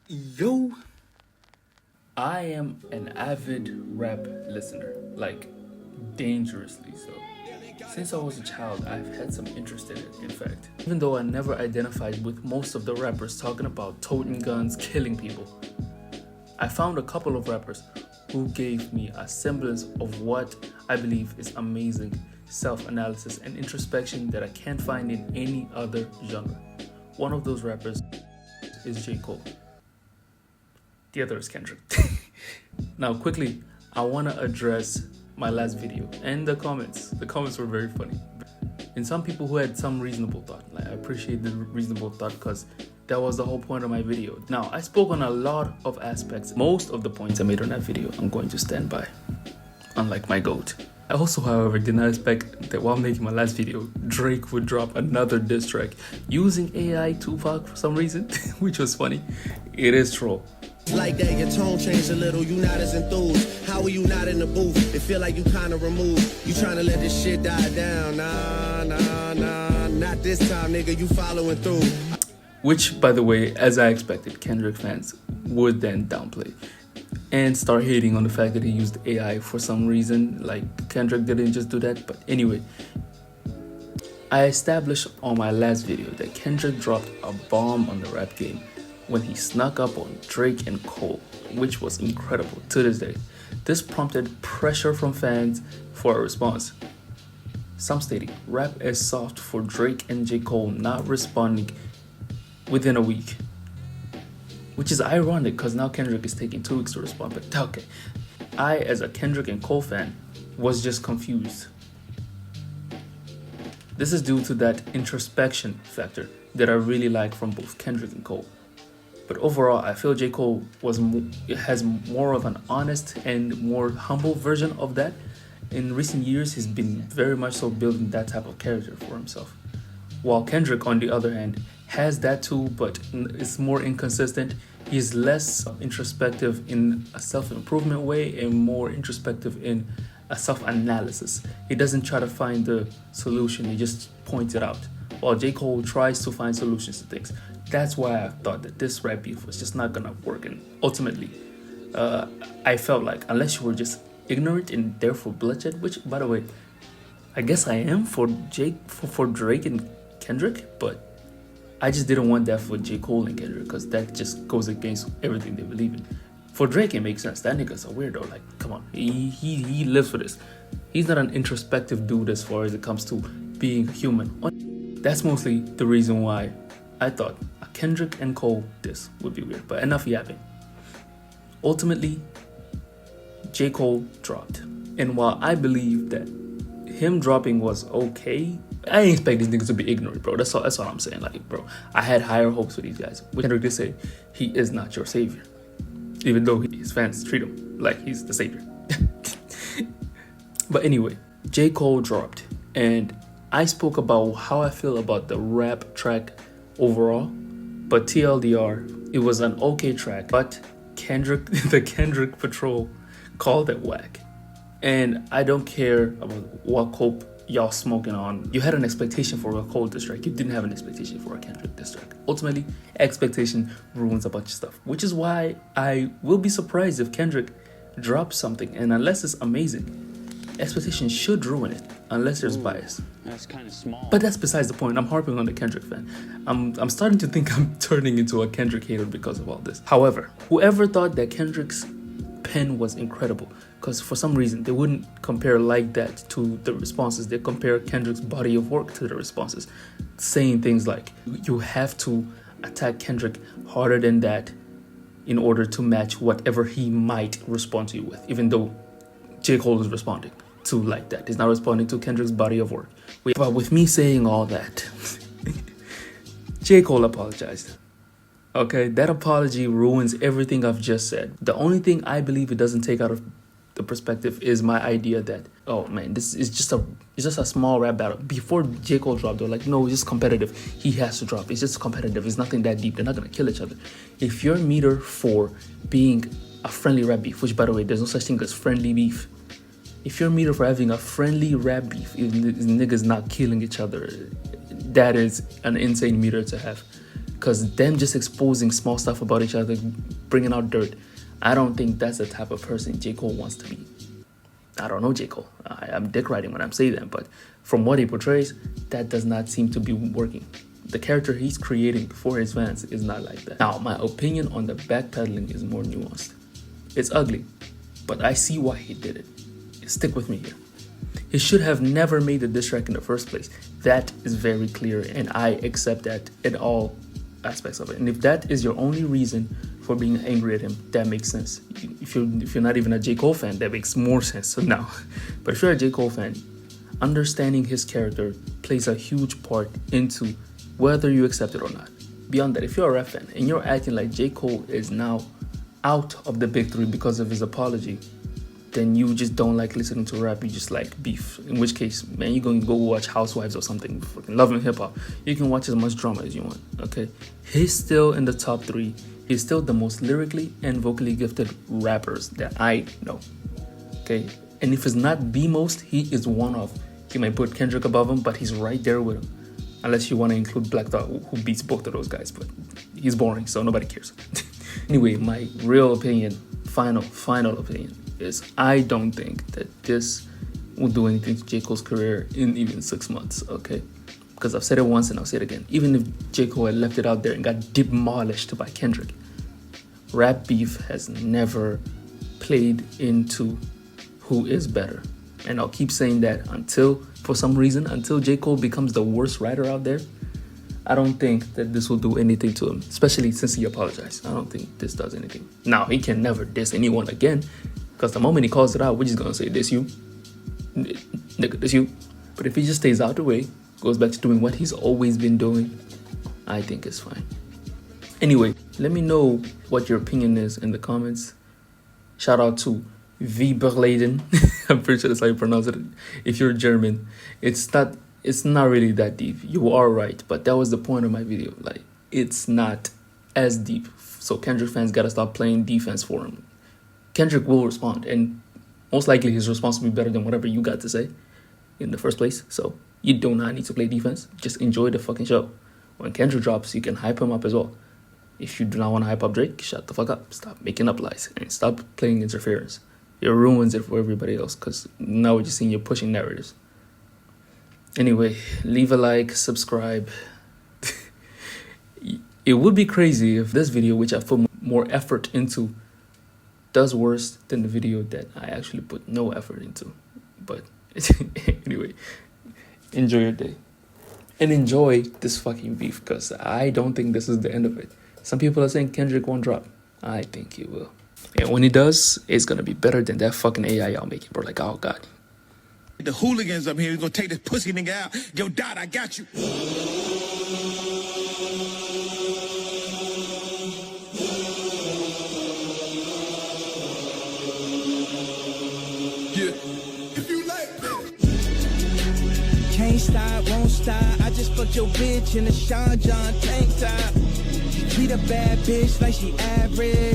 Yo, I am an avid rap listener, like dangerously so. Since I was a child, I've had some interest in it, in fact. Even though I never identified with most of the rappers talking about toting guns, killing people, I found a couple of rappers who gave me a semblance of what I believe is amazing self-analysis and introspection that I can't find in any other genre. One of those rappers is J. Cole. The other is Kendrick. Now, quickly, I want to address my last video and the comments. The comments were very funny. And some people who had some reasonable thought. Like, I appreciate the reasonable thought because that was the whole point of my video. Now, I spoke on a lot of aspects. Most of the points I made on that video, I'm going to stand by, unlike my GOAT. I also, however, did not expect that while making my last video, Drake would drop another diss track using AI Tupac for some reason, which was funny. It is troll. Like that, your tone changed a little, you not as enthused. How are you not in the booth? It feel like you kinda removed. You trying to let this shit die down. Nah, not this time, nigga, you following through. Which, by the way, as I expected, Kendrick fans would then downplay and start hating on the fact that he used AI for some reason. Like, Kendrick didn't just do that. But anyway, I established on my last video that Kendrick dropped a bomb on the rap game when he snuck up on Drake and Cole, which was incredible to this day. This prompted pressure from fans for a response. Some stating rap is soft for Drake and J. Cole not responding within a week. Which is ironic because now Kendrick is taking 2 weeks to respond, but okay. I, as a Kendrick and Cole fan, was just confused. This is due to that introspection factor that I really like from both Kendrick and Cole. But overall, I feel J. Cole has more of an honest and more humble version of that. In recent years, he's been very much so building that type of character for himself. While Kendrick, on the other hand, has that too, but is more inconsistent. He's less introspective in a self-improvement way and more introspective in a self-analysis. He doesn't try to find the solution, he just points it out. While J. Cole tries to find solutions to things. That's why I thought that this rap beef was just not gonna work. And ultimately, I felt like unless you were just ignorant and therefore bloodshed, which, by the way, I guess I am for Drake and Kendrick, but I just didn't want that for J. Cole and Kendrick because that just goes against everything they believe in. For Drake, it makes sense. That nigga's a weirdo. Like, come on, he lives for this. He's not an introspective dude as far as it comes to being human. That's mostly the reason why I thought a Kendrick and Cole diss would be weird, but enough yapping. Ultimately, J. Cole dropped. And while I believe that him dropping was okay, I didn't expect these niggas to be ignorant, bro. That's all I'm saying. Like, bro, I had higher hopes for these guys. Kendrick did say, he is not your savior. Even though his fans treat him like he's the savior. But anyway, J. Cole dropped. And I spoke about how I feel about the rap track overall, but TLDR, it was an okay track, but the Kendrick Patrol called it whack. And I don't care about what Cole y'all smoking on. You had an expectation for a Cole diss track, you didn't have an expectation for a Kendrick diss track. Ultimately, expectation ruins a bunch of stuff, which is why I will be surprised if Kendrick drops something, and unless it's amazing, expectation should ruin it, unless there's bias. That's kind of small. But that's besides the point. I'm harping on the Kendrick fan. I'm starting to think I'm turning into a Kendrick hater because of all this. However, whoever thought that Kendrick's pen was incredible, because for some reason they wouldn't compare like that to the responses. They compare Kendrick's body of work to the responses, saying things like, you have to attack Kendrick harder than that in order to match whatever he might respond to you with, even though J. Cole is responding to like that. He's not responding to Kendrick's body of work. But with me saying all that, J. Cole apologized. Okay, that apology ruins everything I've just said. The only thing I believe it doesn't take out of the perspective is my idea that, oh man, this is just a small rap battle. Before J. Cole dropped, they were like, no, it's just competitive. He has to drop. It's just competitive. It's nothing that deep. They're not gonna kill each other. If your meter for being a friendly rap beef, which by the way, there's no such thing as friendly beef. If your meter for having a friendly rap beef is niggas not killing each other, that is an insane meter to have. Because them just exposing small stuff about each other, bringing out dirt, I don't think that's the type of person J. Cole wants to be. I don't know J. Cole. I'm dick riding when I'm saying that, but from what he portrays, that does not seem to be working. The character he's creating for his fans is not like that. Now, my opinion on the backpedaling is more nuanced. It's ugly, but I see why he did it. Stick with me here. He should have never made the diss track in the first place. That is very clear, and I accept that in all aspects of it. And if that is your only reason for being angry at him, that makes sense. If you're not even a J. Cole fan, that makes more sense. So now, but if you're a J. Cole fan, understanding his character plays a huge part into whether you accept it or not. Beyond that, if you're a rap fan and you're acting like J. Cole is now out of the big three because of his apology, then you just don't like listening to rap, you just like beef. In which case, man, you're going to go watch Housewives or something. Fucking loving hip-hop. You can watch as much drama as you want, okay? He's still in the top 3. He's still the most lyrically and vocally gifted rappers that I know, okay? And if it's not the most, he is one of. You might put Kendrick above him, but he's right there with him. Unless you want to include Black Thought, who beats both of those guys, but he's boring, so nobody cares. Anyway, my real opinion, final opinion, is I don't think that this will do anything to J. Cole's career in even 6 months, okay? Because I've said it once and I'll say it again. Even if J. Cole had left it out there and got demolished by Kendrick, rap beef has never played into who is better. And I'll keep saying that until J. Cole becomes the worst writer out there. I don't think that this will do anything to him, especially since he apologized. I don't think this does anything. Now, he can never diss anyone again, because the moment he calls it out, we're just going to say, this you, nigga, this you. But if he just stays out the way, goes back to doing what he's always been doing, I think it's fine. Anyway, let me know what your opinion is in the comments. Shout out to Wieberleden. I'm pretty sure that's how you pronounce it. If you're German, it's not really that deep. You are right, but that was the point of my video. Like, it's not as deep. So Kendrick fans gotta stop playing defense for him. Kendrick will respond, and most likely his response will be better than whatever you got to say in the first place. So you do not need to play defense. Just enjoy the fucking show. When Kendrick drops, you can hype him up as well. If you do not want to hype up Drake, shut the fuck up. Stop making up lies and stop playing interference. It ruins it for everybody else, because now we're just seeing you pushing narratives. Anyway, leave a like, subscribe. It would be crazy if this video, which I put more effort into, does worse than the video that I actually put no effort into. But anyway, enjoy your day. And enjoy this fucking beef, because I don't think this is the end of it. Some people are saying Kendrick won't drop. I think he will. And when he does, it's going to be better than that fucking AI y'all making, bro. Like, oh, God. The hooligans up here, we're going to take this pussy nigga out. Yo, Dot, I got you. Yeah, if you like that. Can't stop, won't stop. I just fucked your bitch in a Sean John tank top. Treat a bad bitch like she average.